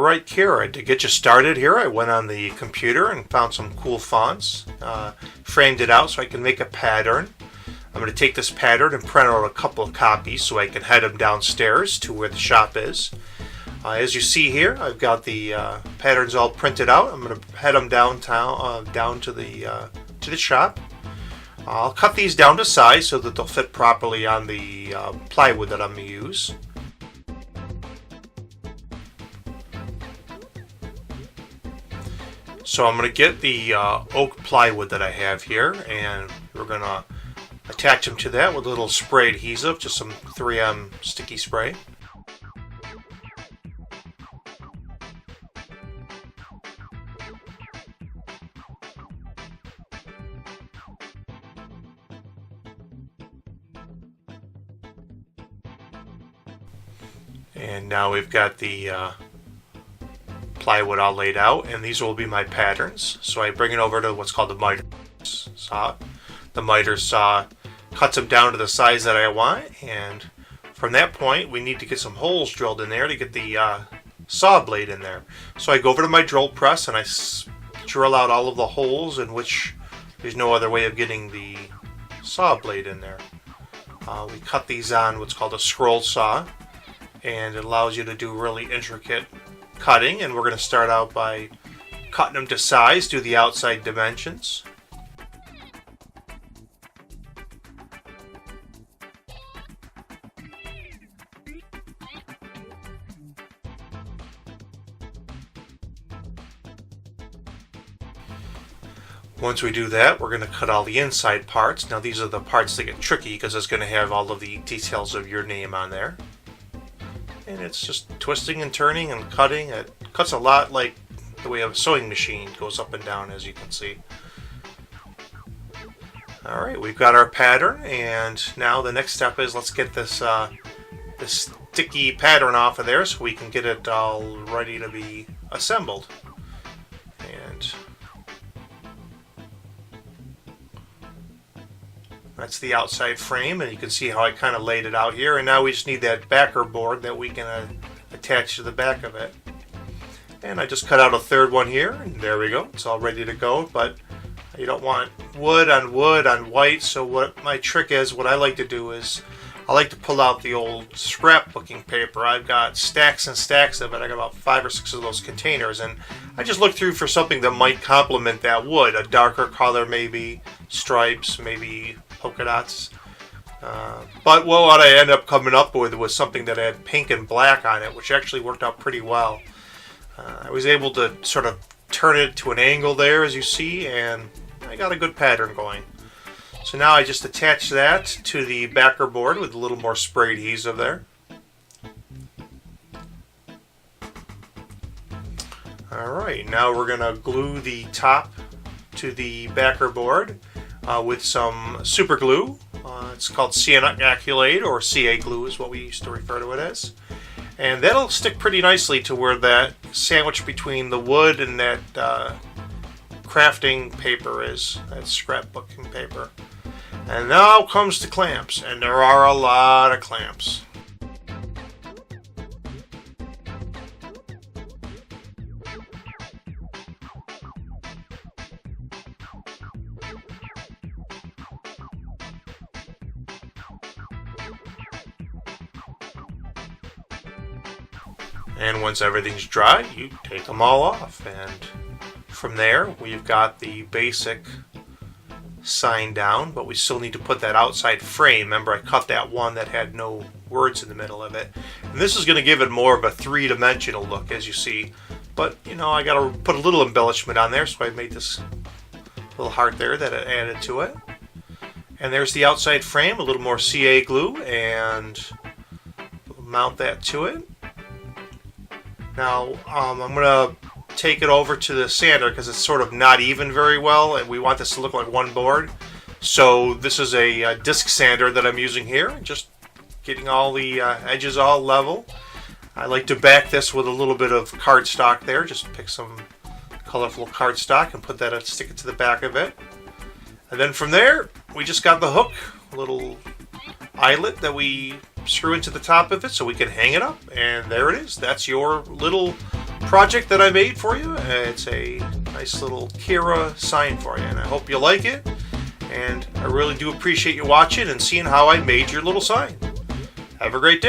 Alright, Kara, to get you started here, I went on the computer and found some cool fonts, framed it out so I can make a pattern. I'm going to take this pattern and print out a couple of copies so I can head them downstairs to where the shop is. As you see here, I've got the patterns all printed out. I'm going to head them down to the shop. I'll cut these down to size so that they'll fit properly on the plywood that I'm going to use. So I'm going to get the oak plywood that I have here, and we're going to attach them to that with a little spray adhesive, just some 3M sticky spray. And now we've got the plywood all laid out, and these will be my patterns. So I bring it over to what's called the miter saw. The miter saw cuts them down to the size that I want, and from that point we need to get some holes drilled in there to get the saw blade in there. So I go over to my drill press and I drill out all of the holes in which there's no other way of getting the saw blade in there. We cut these on what's called a scroll saw, and it allows you to do really intricate cutting, and we're going to start out by cutting them to size, do the outside dimensions. Once we do that, we're going to cut all the inside parts. Now these are the parts that get tricky because it's going to have all of the details of your name on there. And it's just twisting and turning and cutting. It cuts a lot like the way a sewing machine goes up and down, as you can see. Alright, we've got our pattern, and now the next step is let's get this sticky pattern off of there so we can get it all ready to be assembled. And that's the outside frame, and you can see how I kind of laid it out here. And now we just need that backer board that we can attach to the back of it. And I just cut out a third one here, and there we go. It's all ready to go, but you don't want wood on white. So what my trick is, what I like to do is I like to pull out the old scrapbooking paper. I've got stacks and stacks of it. I got about 5 or 6 of those containers, and I just look through for something that might complement that wood. A darker color, maybe stripes, maybe polka dots. But what I ended up coming up with was something that had pink and black on it, which actually worked out pretty well. I was able to sort of turn it to an angle there, as you see, and I got a good pattern going. So now I just attach that to the backer board with a little more spray adhesive there. Alright, now we're going to glue the top to the backer board with some super glue. It's called cyanoacrylate, or CA glue is what we used to refer to it as. And that'll stick pretty nicely to where that sandwich between the wood and that crafting paper is, that scrapbooking paper. And now comes the clamps, and there are a lot of clamps. And once everything's dry, you take them all off, and from there we've got the basic sign down, but we still need to put that outside frame. Remember, I cut that one that had no words in the middle of it, and this is going to give it more of a three-dimensional look, as you see. But you know, I got to put a little embellishment on there, so I made this little heart there that I added to it. And there's the outside frame, a little more CA glue, and mount that to it. Now I'm going to take it over to the sander because it's sort of not even very well, and we want this to look like one board. So this is a disc sander that I'm using here, just getting all the edges all level. I like to back this with a little bit of cardstock there. Just pick some colorful cardstock and put that, stick it to the back of it. And then from there, we just got the hook, a little eyelet that we screw into the top of it so we can hang it up. And there it is. That's your little project that I made for you. It's a nice little Kira sign for you, and I hope you like it. And I really do appreciate you watching and seeing how I made your little sign. Have a great day.